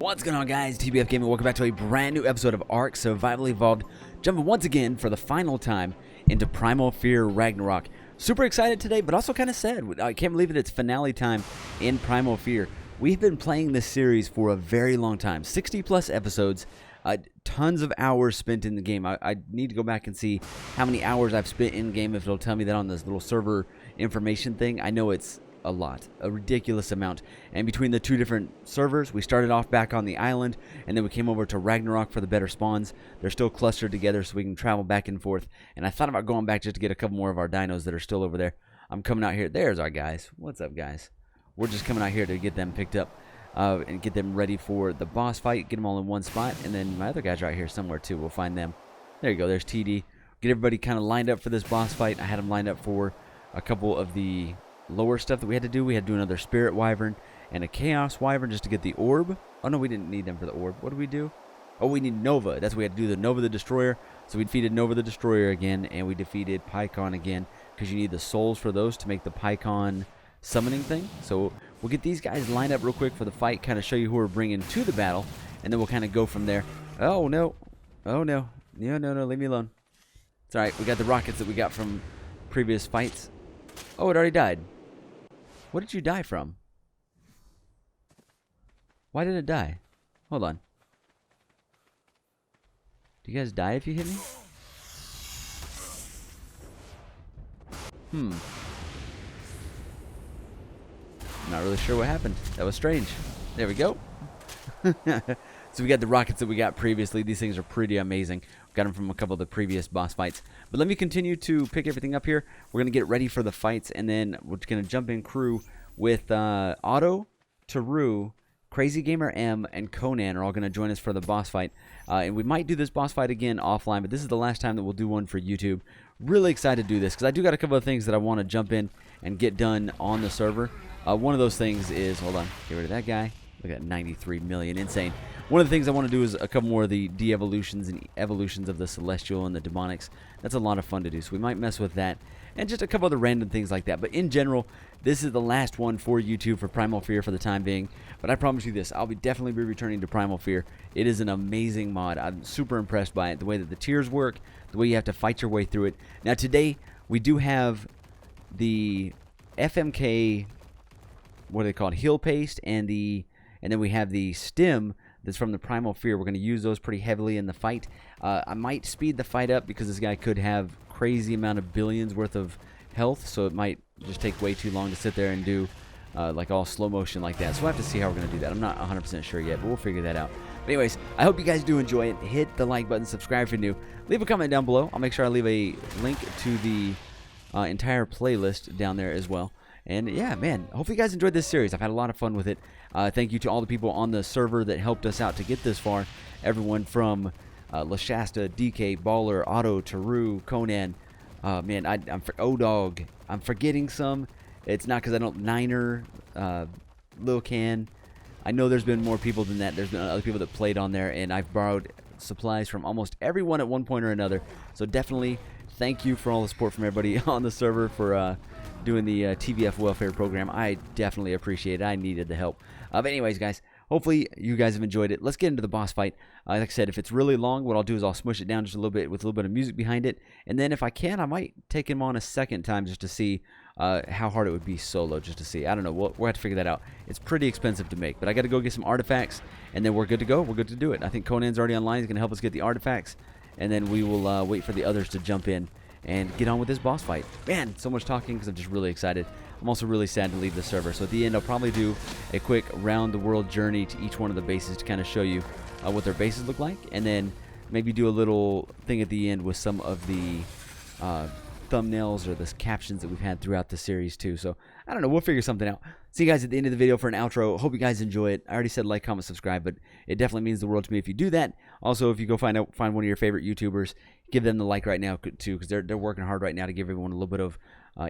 What's going on, guys? TBF Gaming, welcome back to a brand new episode of Ark Survival Evolved, jumping once again for the final time into Primal Fear Ragnarok. Super excited today, but also kind of sad. I can't believe that it's finale time in Primal Fear. We've been playing this series for a very long time, 60 plus episodes, tons of hours spent in the game. I need to go back and see how many hours I've spent in game, if it'll tell me that on this little server information thing. I know it's a lot, a ridiculous amount. And between the two different servers, we started off back on the island, and then we came over to Ragnarok for the better spawns. They're still clustered together so we can travel back and forth. And I thought about going back just to get a couple more of our dinos that are still over there. I'm coming out here. There's our guys. What's up, guys? We're just coming out here to get them picked up and get them ready for the boss fight, get them all in one spot. And then my other guys are right here somewhere too. We'll find them. There you go. There's TD. Get everybody kind of lined up for this boss fight. I had them lined up for a couple of the lower stuff that we had to do. We had to do another Spirit Wyvern and a Chaos Wyvern just to get the orb. Oh no, we didn't need them for the orb. What did we do? Oh, we need Nova. That's what we had to do, the Nova the Destroyer. So we defeated Nova the Destroyer again, and we defeated Pikkon again, because you need the souls for those to make the Pikkon summoning thing. So we'll get these guys lined up real quick for the fight, kind of show you who we're bringing to the battle, and then we'll kind of go from there. Oh no. Oh no. No, leave me alone. It's alright. We got the rockets that we got from previous fights. Oh, it already died. What did you die from? Why did it die? Hold on. Do you guys die if you hit me? Not really sure what happened. That was strange. There we go. So we got the rockets that we got previously. These things are pretty amazing. Got them from a couple of the previous boss fights. But let me continue to pick everything up here. We're going to get ready for the fights, and then we're going to jump in crew with Otto, Taru, CrazyGamerEmm, and Conan are all going to join us for the boss fight. And we might do this boss fight again offline, but this is the last time that we'll do one for YouTube. Really excited to do this, because I do got a couple of things that I want to jump in and get done on the server. One of those things is, hold on, get rid of that guy. Look at 93 million, insane. One of the things I want to do is a couple more of the de-evolutions and evolutions of the Celestial and the Demonics. That's a lot of fun to do, so we might mess with that. And just a couple other random things like that. But in general, this is the last one for YouTube for Primal Fear for the time being. But I promise you this, I'll definitely be returning to Primal Fear. It is an amazing mod. I'm super impressed by it. The way that the tiers work, the way you have to fight your way through it. Now today, we do have the FMK, what are they called, Heal Paste, and then we have the Stim that's from the Primal Fear. We're going to use those pretty heavily in the fight. I might speed the fight up because this guy could have crazy amount of billions worth of health, so it might just take way too long to sit there and do like all slow motion like that. So we'll have to see how we're going to do that. I'm not 100% sure yet, but we'll figure that out. But anyways, I hope you guys do enjoy it. Hit the like button, subscribe if you're new. Leave a comment down below. I'll make sure I leave a link to the entire playlist down there as well. And yeah, man, hopefully you guys enjoyed this series. I've had a lot of fun with it. Thank you to all the people on the server that helped us out to get this far. Everyone from Lashasta, DK, Baller, Otto, Taru, Conan. Man, I'm for Odog. I'm forgetting some. It's not because I don't. Niner, LilCan. I know there's been more people than that. There's been other people that played on there, and I've borrowed supplies from almost everyone at one point or another. So definitely thank you for all the support from everybody on the server for doing the TBF welfare program. I definitely appreciate it. I needed the help. But anyways, guys, hopefully you guys have enjoyed it. Let's get into the boss fight. Like I said, if it's really long, what I'll do is I'll smush it down just a little bit with a little bit of music behind it. And then if I can, I might take him on a second time just to see how hard it would be solo, just to see. I don't know. We'll have to figure that out. It's pretty expensive to make, but I got to go get some artifacts, and then we're good to go. We're good to do it. I think Conan's already online. He's going to help us get the artifacts, and then we will wait for the others to jump in and get on with this boss fight. Man, so much talking because I'm just really excited. I'm also really sad to leave the server. So at the end, I'll probably do a quick round-the-world journey to each one of the bases to kind of show you what their bases look like. And then maybe do a little thing at the end with some of the thumbnails or the captions that we've had throughout the series too. So I don't know. We'll figure something out. See you guys at the end of the video for an outro. Hope you guys enjoy it. I already said like, comment, subscribe, but it definitely means the world to me if you do that. Also, if you go find one of your favorite YouTubers, give them the like right now too, because they're working hard right now to give everyone a little bit of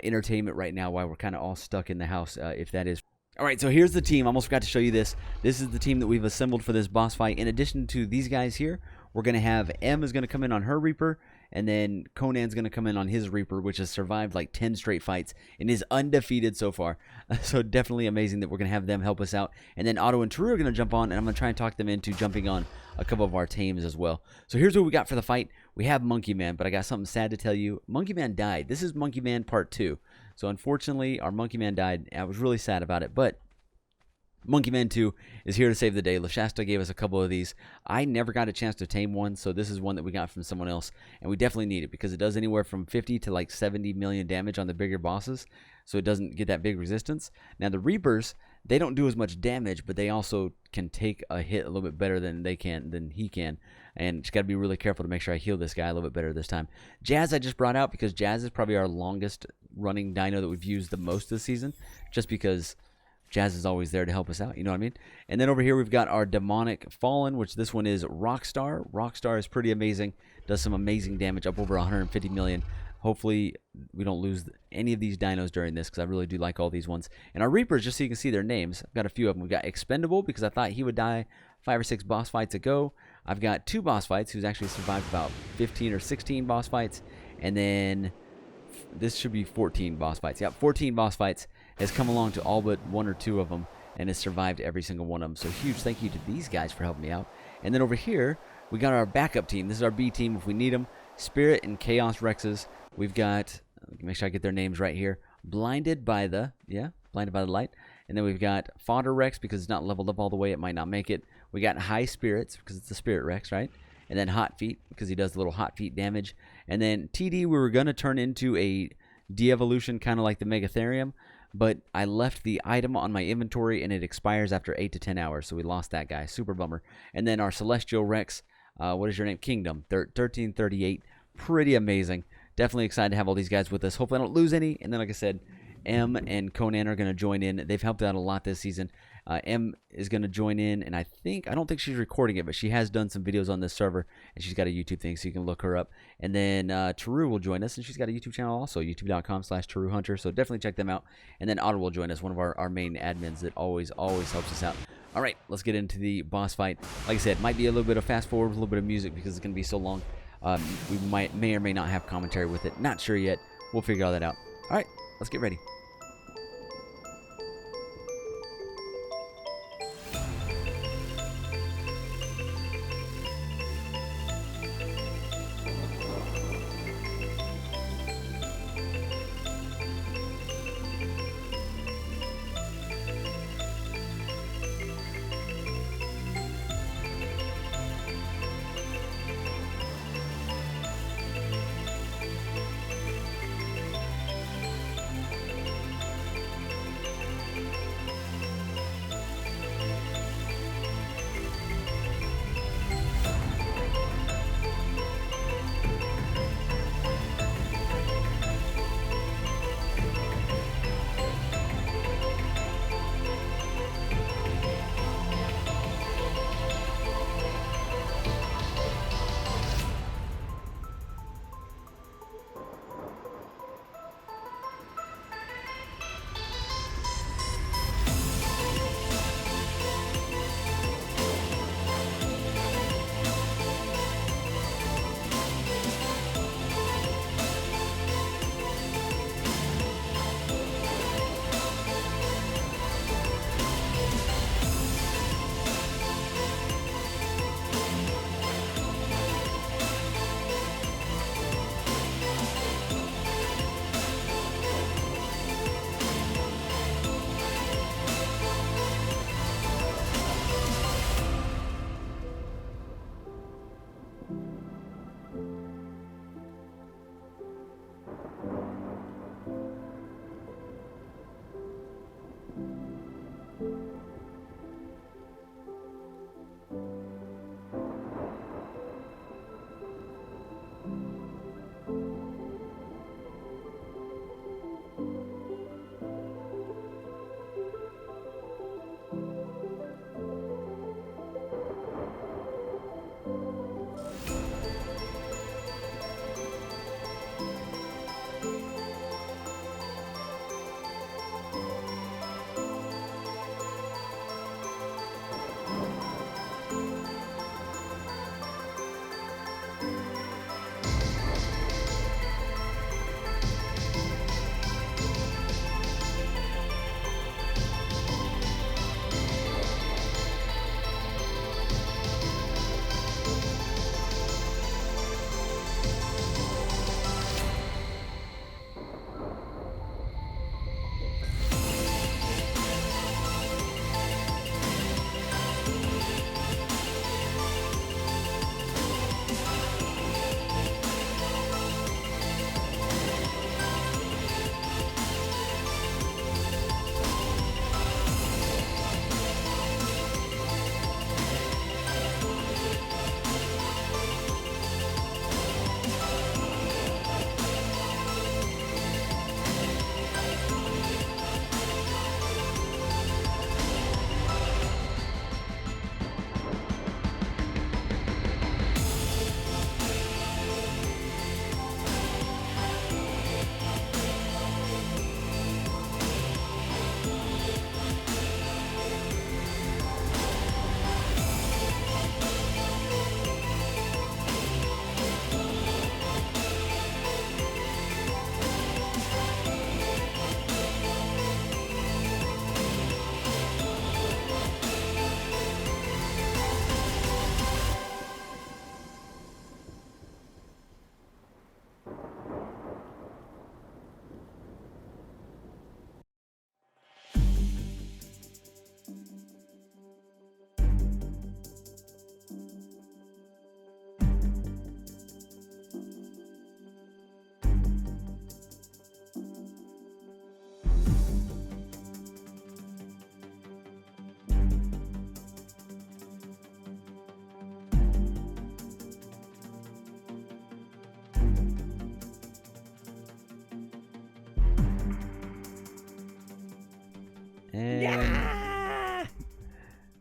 entertainment right now while we're kind of all stuck in the house, if that is. All right, so here's the team. I almost forgot to show you this. This is the team that we've assembled for this boss fight. In addition to these guys here, we're going to have M is going to come in on her Reaper, And then Conan's going to come in on his Reaper, which has survived like 10 straight fights and is undefeated so far. So definitely amazing that we're going to have them help us out. And then Otto and Taru are going to jump on, and I'm going to try and talk them into jumping on a couple of our tames as well. So here's what we got for the fight. We have Monkey Man, but I got something sad to tell you. Monkey Man died. This is Monkey Man Part 2. So unfortunately, our Monkey Man died. I was really sad about it, but Monkey Man 2 is here to save the day. LaShasta gave us a couple of these. I never got a chance to tame one, so this is one that we got from someone else, and we definitely need it because it does anywhere from 50 to like 70 million damage on the bigger bosses, so it doesn't get that big resistance. Now the Reapers, they don't do as much damage, but they also can take a hit a little bit better than he can, and just got to be really careful to make sure I heal this guy a little bit better this time. Jazz I just brought out because Jazz is probably our longest running dino that we've used the most this season, just because Jazz is always there to help us out, you know what I mean? And then over here we've got our Demonic Fallen, which this one is Rockstar. Rockstar is pretty amazing, does some amazing damage, up over 150 million. Hopefully we don't lose any of these dinos during this because I really do like all these ones. And our Reapers, just so you can see their names, I've got a few of them. We've got Expendable because I thought he would die 5 or 6 boss fights ago. I've got 2 boss fights who's actually survived about 15 or 16 boss fights. And then this should be 14 boss fights. Yep, 14 boss fights. Has come along to all but 1 or 2 of them and has survived every single one of them. So huge thank you to these guys for helping me out. And then over here, we got our backup team. This is our B team if we need them. Spirit and Chaos Rexes. We've got, make sure I get their names right here, Blinded by the Light. And then we've got Fodder Rex because it's not leveled up all the way. It might not make it. We got High Spirits because it's the Spirit Rex, right? And then Hot Feet because he does a little Hot Feet damage. And then TD we were going to turn into a de-evolution kind of like the Megatherium. But I left the item on my inventory, and it expires after 8 to 10 hours, so we lost that guy. Super bummer. And then our Celestial Rex, what is your name? Kingdom, 1338. Pretty amazing. Definitely excited to have all these guys with us. Hopefully I don't lose any. And then, like I said, M and Conan are going to join in. They've helped out a lot this season. M is going to join in, and I don't think she's recording it, but she has done some videos on this server, and she's got a YouTube thing, so you can look her up. And then Taru will join us, and she's got a YouTube channel also, youtube.com/TaruHunter, so definitely check them out. And then Otto will join us, one of our main admins that always helps us out. All right, let's get into the boss fight. Like I said, might be a little bit of fast forward, a little bit of music because it's going to be so long. We may or may not have commentary with it. Not sure yet. We'll figure all that out. All right, let's get ready. And Yeah!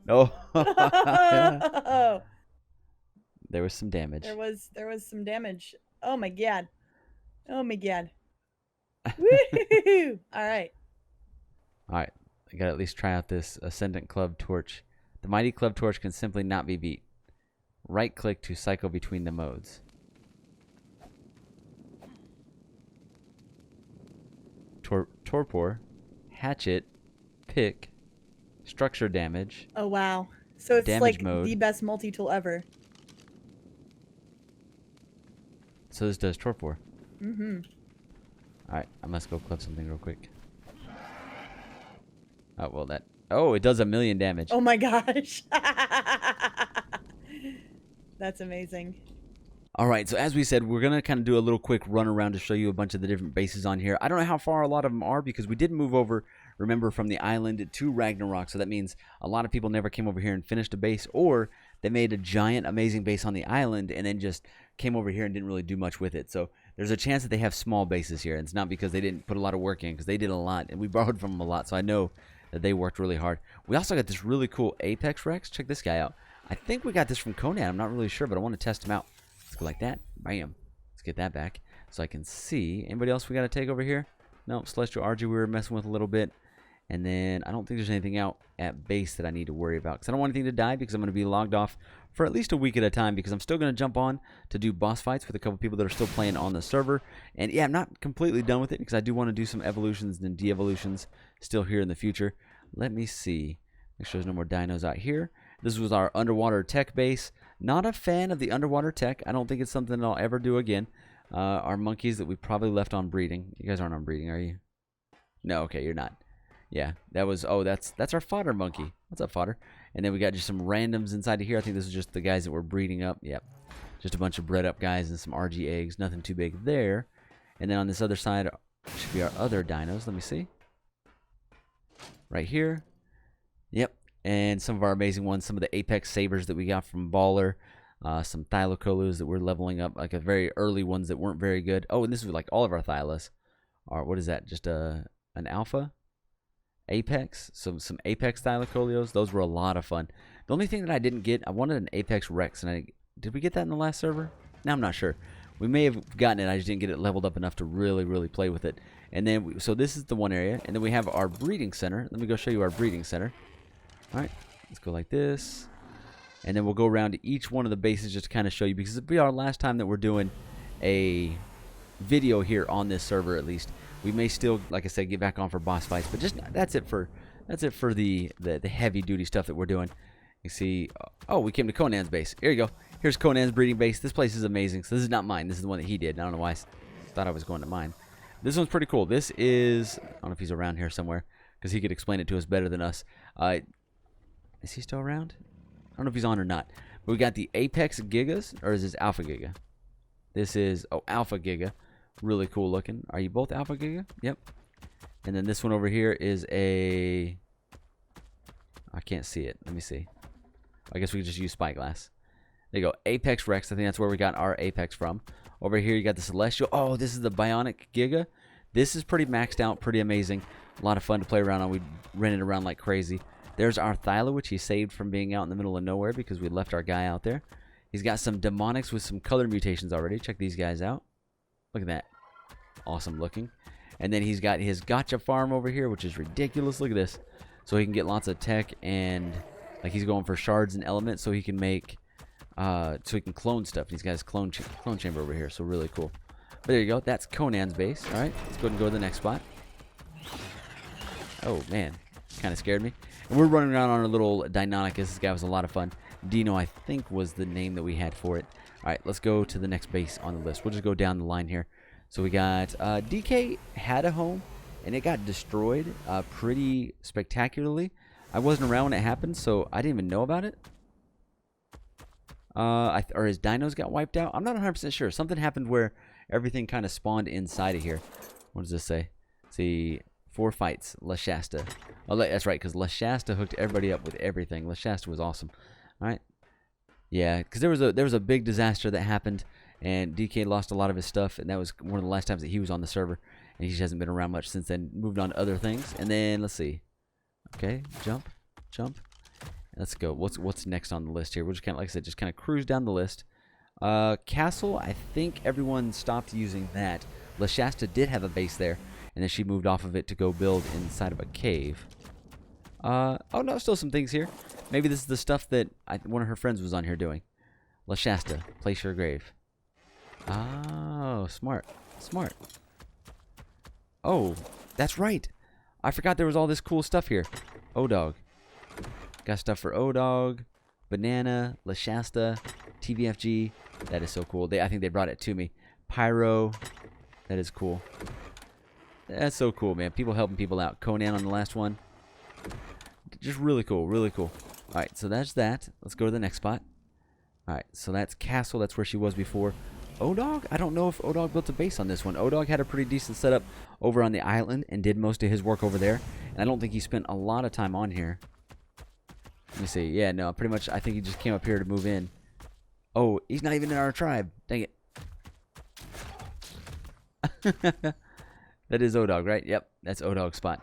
no. Oh, There was some damage. there was some damage. Oh my god. Oh my god. Woo! All right. All right. I got to at least try out this Ascendant Club Torch. The Mighty Club Torch can simply not be beat. Right click to cycle between the modes. Torpor, Hatchet, Pick, Structure Damage. Oh wow. So it's Damage like mode. the best multi-tool ever. So this does Torpor. Mm-hmm. Alright, I must go club something real quick. Oh, well that... Oh, it does 1,000,000 damage. Oh my gosh. That's amazing. Alright, so as we said, we're going to kind of do a little quick run around to show you a bunch of the different bases on here. I don't know how far a lot of them are because we did move over, remember, from the island to Ragnarok. So that means a lot of people never came over here and finished a base, or they made a giant, amazing base on the island and then just came over here and didn't really do much with it. So there's a chance that they have small bases here. And it's not because they didn't put a lot of work in, because they did a lot, and we borrowed from them a lot. So I know that they worked really hard. We also got this really cool Apex Rex. Check this guy out. I think we got this from Conan. I'm not really sure, but I want to test him out. Let's go like that. Bam. Let's get that back so I can see. Anybody else we got to take over here? No, Celestial RG we were messing with a little bit. And then I don't think there's anything out at base that I need to worry about, because I don't want anything to die, because I'm going to be logged off for at least a week at a time, because I'm still going to jump on to do boss fights with a couple people that are still playing on the server. And yeah, I'm not completely done with it, because I do want to do some evolutions and de-evolutions still here in the future. Let me see. Make sure there's no more dinos out here. This was our underwater tech base. Not a fan of the underwater tech. I don't think it's something that I'll ever do again. Our monkeys that we probably left on breeding. You guys aren't on breeding, are you? No, okay, you're not. Yeah, that was, oh, that's our fodder monkey. What's up, fodder? And then we got just some randoms inside of here. I think this is just the guys that were breeding up. Yep, just a bunch of bred up guys and some RG eggs. Nothing too big there. And then on this other side should be our other dinos. Let me see. Right here. Yep. And some of our amazing ones, some of the Apex Sabers that we got from Baller, some Thylocolus that we're leveling up, like a very early ones that weren't very good. Oh, and this was like all of our Thylas. Or what is that? Just an Alpha? Apex? Some Apex Thylocoleos. Those were a lot of fun. The only thing that I didn't get, I wanted an Apex Rex, and did we get that in the last server? No, I'm not sure. We may have gotten it, I just didn't get it leveled up enough to really, really play with it. And then, so this is the one area, and then we have our breeding center. Let me go show you our breeding center. Alright, let's go like this. And then we'll go around to each one of the bases just to kind of show you, because it'll be our last time that we're doing a video here on this server, at least. We may still, like I said, get back on for boss fights, but just that's it for the heavy duty stuff that we're doing. You see, oh, we came to Conan's base. Here you go. Here's Conan's breeding base. This place is amazing. So this is not mine. This is the one that he did. I don't know why I thought I was going to mine. This one's pretty cool. This is, I don't know if he's around here somewhere, because he could explain it to us better than us. Is he still around? I don't know if he's on or not. But we got the Apex Gigas, or is this Alpha Giga? This is, oh, Alpha Giga. Really cool looking. Are you both Alpha Giga? Yep. And then this one over here is a, I can't see it. Let me see. I guess we could just use Spyglass. There you go. Apex Rex. I think that's where we got our Apex from. Over here you got the Celestial. Oh, this is the Bionic Giga. This is pretty maxed out, pretty amazing. A lot of fun to play around on. We ran it around like crazy. There's our Thyla, which he saved from being out in the middle of nowhere because we left our guy out there. He's got some demonics with some color mutations already. Check these guys out. Look at that. Awesome looking. And then he's got his gotcha farm over here, which is ridiculous. Look at this. So he can get lots of tech, and like he's going for shards and elements so he can make, so he can clone stuff. He's got his clone chamber over here, so really cool. But there you go. That's Conan's base. All right, let's go ahead and go to the next spot. Oh, man. Kind of scared me. And we're running around on our little Deinonychus. This guy was a lot of fun. Dino, I think, was the name that we had for it. All right, let's go to the next base on the list. We'll just go down the line here. So we got DK had a home, and it got destroyed pretty spectacularly. I wasn't around when it happened, so I didn't even know about it. Or his dinos got wiped out. I'm not 100% sure. Something happened where everything kind of spawned inside of here. What does this say? Let's see, 4 fights. La Shasta. Oh, that's right, because La Shasta hooked everybody up with everything. La Shasta was awesome. All right. Yeah, because there was a big disaster that happened, and DK lost a lot of his stuff, and that was one of the last times that he was on the server, and he just hasn't been around much since then. Moved on to other things, and then let's see. Okay, jump, jump. Let's go. What's next on the list here? We're just kind of, like I said, just kind of cruise down the list. Castle, I think everyone stopped using that. LaShasta did have a base there, and then she moved off of it to go build inside of a cave. Oh no, still some things here. Maybe this is the stuff that one of her friends was on here doing. LaShasta, place your grave. Oh, smart, smart. Oh, that's right. I forgot there was all this cool stuff here. Odog. Got stuff for Odog, Banana, LaShasta, TBFG. That is so cool. I think they brought it to me. Pyro. That is cool. That's so cool, man. People helping people out. Conan on the last one. Just really cool, really cool. Alright, so that's that. Let's go to the next spot. Alright, so that's Castle. That's where she was before. Odog? I don't know if Odog built a base on this one. Odog had a pretty decent setup over on the island and did most of his work over there. And I don't think he spent a lot of time on here. Let me see. Yeah, no, pretty much I think he just came up here to move in. Oh, he's not even in our tribe. Dang it. That is Odog, right? Yep, that's Odog's spot.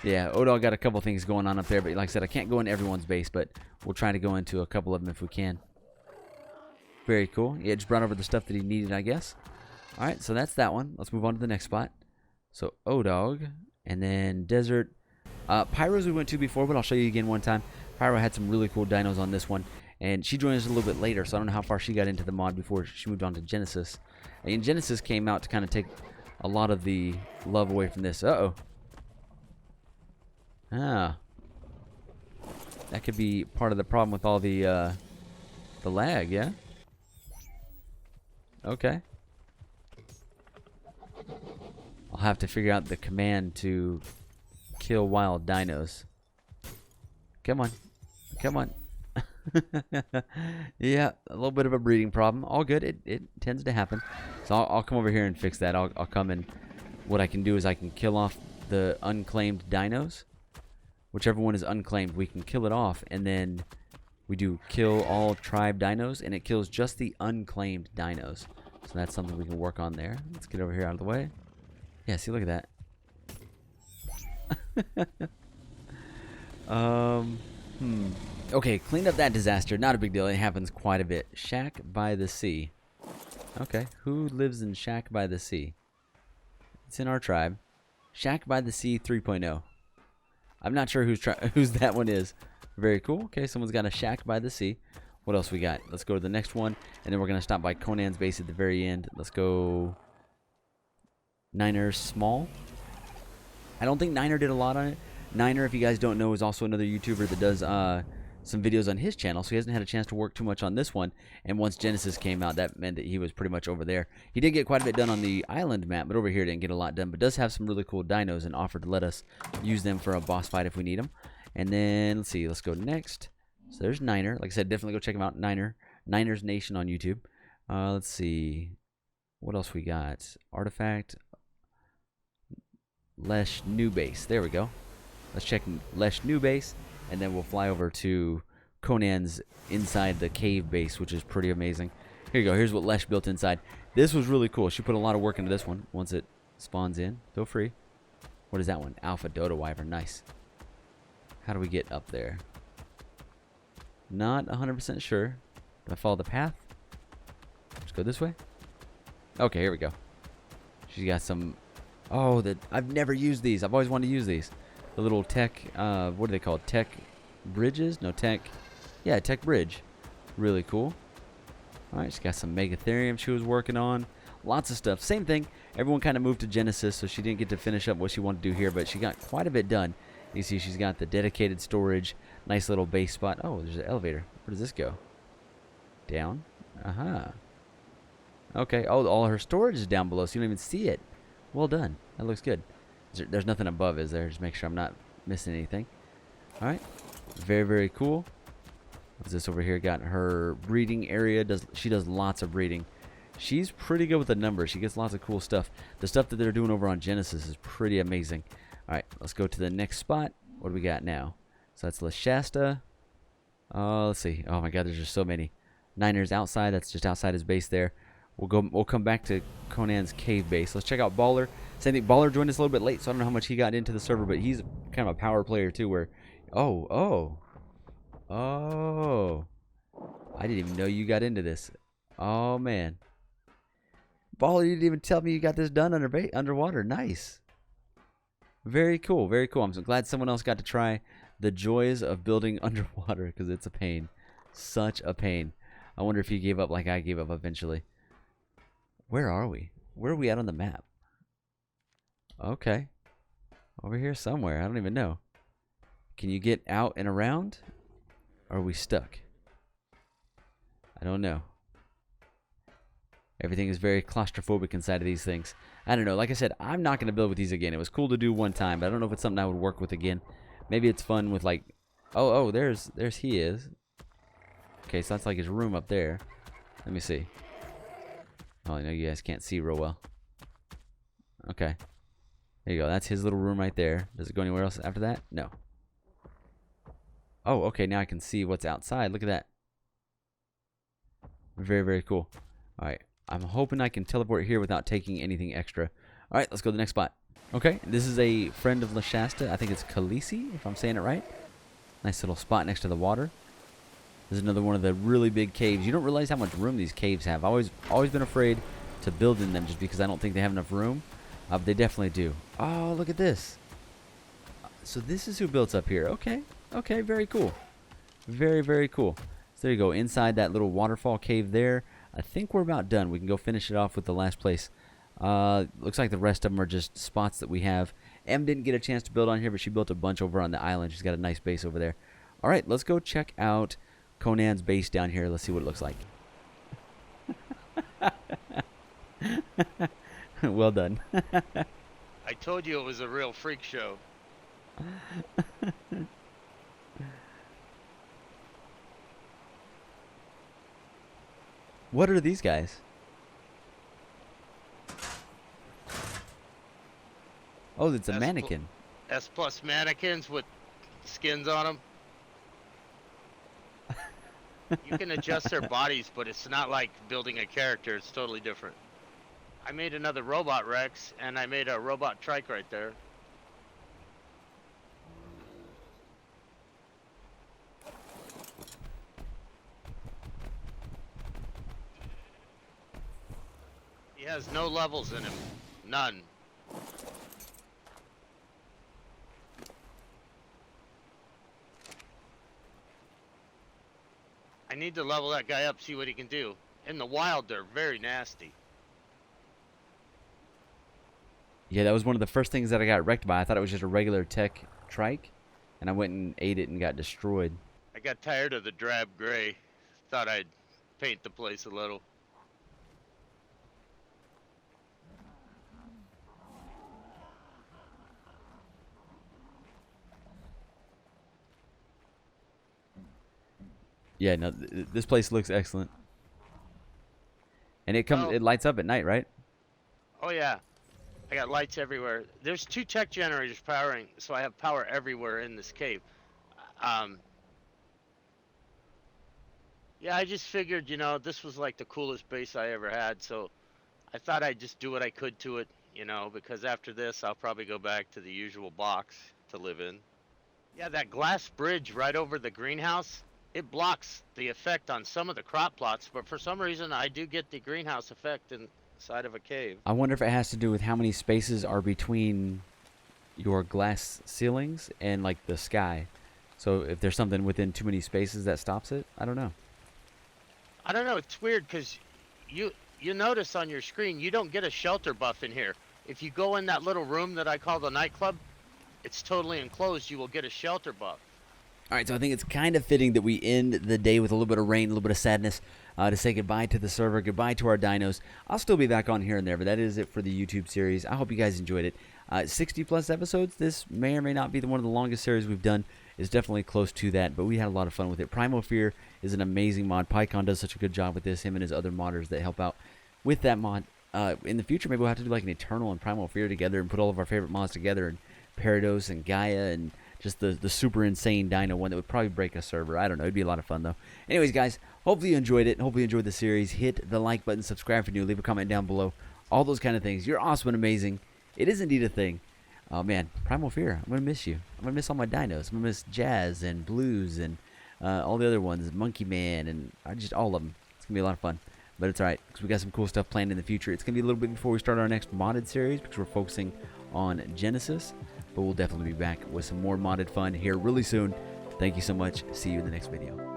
Yeah, Odog got a couple things going on up there, but like I said, I can't go in everyone's base, but we'll try to go into a couple of them if we can. Very cool. Yeah, just brought over the stuff that he needed, I guess. Alright, so that's that one. Let's move on to the next spot. So, Odog, and then Desert. Pyros we went to before, but I'll show you again one time. Pyro had some really cool dinos on this one, and she joined us a little bit later, so I don't know how far she got into the mod before she moved on to Genesis. And Genesis came out to kind of take a lot of the love away from this. Uh-oh. Ah. That could be part of the problem with all the lag, yeah? Okay. I'll have to figure out the command to kill wild dinos. Come on. Come on. Yeah, a little bit of a breeding problem. All good. It tends to happen. So I'll come over here and fix that. I'll come and what I can do is I can kill off the unclaimed dinos. Whichever one is unclaimed, we can kill it off, and then we do kill all tribe dinos, and it kills just the unclaimed dinos. So that's something we can work on there. Let's get over here out of the way. Yeah, see, look at that. Okay, cleaned up that disaster. Not a big deal. It happens quite a bit. Shack by the sea. Okay, who lives in Shack by the sea? It's in our tribe. Shack by the Sea 3.0. I'm not sure whose that one is. Very cool. Okay, someone's got a shack by the sea. What else we got? Let's go to the next one, and then we're going to stop by Conan's base at the very end. Let's go Niner Small. I don't think Niner did a lot on it. Niner, if you guys don't know, is also another YouTuber that does some videos on his channel, so he hasn't had a chance to work too much on this one. And once Genesis came out, that meant that he was pretty much over there. He did get quite a bit done on the island map, but over here didn't get a lot done, but does have some really cool dinos and offered to let us use them for a boss fight if we need them. And then, let's see, let's go next. So there's Niner. Like I said, definitely go check him out, Niner's Nation on YouTube. Let's see. What else we got? Artifact. Lesh New Base. There we go. Let's check Lesh New Base, and then we'll fly over to Conan's inside the cave base, which is pretty amazing. Here you go. Here's what Lesh built inside. This was really cool. She put a lot of work into this one. Once it spawns in, feel free. What is that one? Alpha Dodo Wyvern. Nice. How do we get up there? Not 100% sure. Do I follow the path? Let's go this way. Okay, here we go. She's got some... Oh, I've never used these. I've always wanted to use these. The little tech... what are they called? Tech bridges? No, tech... Yeah, tech bridge. Really cool. Alright, she's got some Megatherium she was working on. Lots of stuff. Same thing. Everyone kind of moved to Genesis, so she didn't get to finish up what she wanted to do here, but she got quite a bit done. You see she's got the dedicated storage. Nice little base spot. Oh, there's an elevator. Where does this go? Down? Aha. Okay. Oh, all her storage is down below, so you don't even see it. Well done. That looks good. There's nothing above, is there? Just make sure I'm not missing anything. Alright. Very, very cool. What's this over here? Got her breeding area. She does lots of breeding. She's pretty good with the numbers. She gets lots of cool stuff. The stuff that they're doing over on Genesis is pretty amazing. Alright, let's go to the next spot. What do we got now? So that's LaShasta. Let's see. Oh my god, there's just so many. Niner's outside. That's just outside his base there. We'll come back to Conan's cave base. Let's check out Baller. Same thing. Baller joined us a little bit late, so I don't know how much he got into the server, but he's kind of a power player too, where Oh, oh. Oh. I didn't even know you got into this. Oh, man. Baller, you didn't even tell me you got this done underwater. Nice. Very cool. Very cool. I'm so glad someone else got to try the joys of building underwater because it's a pain. Such a pain. I wonder if you gave up like I gave up eventually. Where are we? Where are we at on the map? Okay. Over here somewhere. I don't even know. Can you get out and around? Or are we stuck? I don't know. Everything is very claustrophobic inside of these things. I don't know. Like I said, I'm not going to build with these again. It was cool to do one time, but I don't know if it's something I would work with again. Maybe it's fun with like... Oh, there's he is. Okay, so that's like his room up there. Let me see. Oh, I know you guys can't see real well. Okay. There you go. That's his little room right there. Does it go anywhere else after that? No. Oh, okay. Now I can see what's outside. Look at that. Very, very cool. All right. I'm hoping I can teleport here without taking anything extra. All right. Let's go to the next spot. Okay. This is a friend of Lashasta. I think it's Khaleesi, if I'm saying it right. Nice little spot next to the water. This is another one of the really big caves. You don't realize how much room these caves have. I've always been afraid to build in them just because I don't think they have enough room. But they definitely do. Oh, look at this. So this is who built up here. Okay. Okay, very cool. Very, very cool. So there you go. Inside that little waterfall cave there. I think we're about done. We can go finish it off with the last place. Looks like the rest of them are just spots that we have. Em didn't get a chance to build on here, but she built a bunch over on the island. She's got a nice base over there. All right, let's go check out Conan's base down here. Let's see what it looks like. Well done. I told you it was a real freak show. What are these guys? Oh, it's a mannequin. S+ mannequins with skins on them. You can adjust their bodies, but it's not like building a character. It's totally different. I made another robot Rex, and I made a robot Trike right there. He has no levels in him. None. I need to level that guy up, see what he can do. In the wild, they're very nasty. Yeah, that was one of the first things that I got wrecked by. I thought it was just a regular tech trike, and I went and ate it and got destroyed. I got tired of the drab gray. Thought I'd paint the place a little. Yeah, no, this place looks excellent. And it comes, it lights up at night, right? Oh yeah, I got lights everywhere. There's 2 tech generators powering, so I have power everywhere in this cave. Yeah, I just figured, you know, this was like the coolest base I ever had, so I thought I'd just do what I could to it, you know, because after this I'll probably go back to the usual box to live in. Yeah, that glass bridge right over the greenhouse, it blocks the effect on some of the crop plots, but for some reason I do get the greenhouse effect inside of a cave. I wonder if it has to do with how many spaces are between your glass ceilings and like the sky. So if there's something within too many spaces that stops it, I don't know. I don't know, it's weird because you notice on your screen you don't get a shelter buff in here. If you go in that little room that I call the nightclub, it's totally enclosed, you will get a shelter buff. Alright, so I think it's kind of fitting that we end the day with a little bit of rain, a little bit of sadness, to say goodbye to the server, goodbye to our dinos. I'll still be back on here and there, but that is it for the YouTube series. I hope you guys enjoyed it. 60 plus episodes. This may or may not be one of the longest series we've done. It's definitely close to that, but we had a lot of fun with it. Primal Fear is an amazing mod. Pikkon does such a good job with this, him and his other modders that help out with that mod. In the future, maybe we'll have to do like an Eternal and Primal Fear together and put all of our favorite mods together, and Parados and Gaia and just the super insane dino one that would probably break a server. I don't know. It'd be a lot of fun, though. Anyways, guys, hopefully you enjoyed it. Hopefully you enjoyed the series. Hit the like button, subscribe if you're new, leave a comment down below. All those kind of things. You're awesome and amazing. It is indeed a thing. Oh man, Primal Fear. I'm gonna miss you. I'm gonna miss all my dinos. I'm gonna miss Jazz and Blues and all the other ones, Monkey Man, and just all of them. It's gonna be a lot of fun. But it's alright, because we got some cool stuff planned in the future. It's gonna be a little bit before we start our next modded series, because we're focusing on Genesis. But we'll definitely be back with some more modded fun here really soon. Thank you so much. See you in the next video.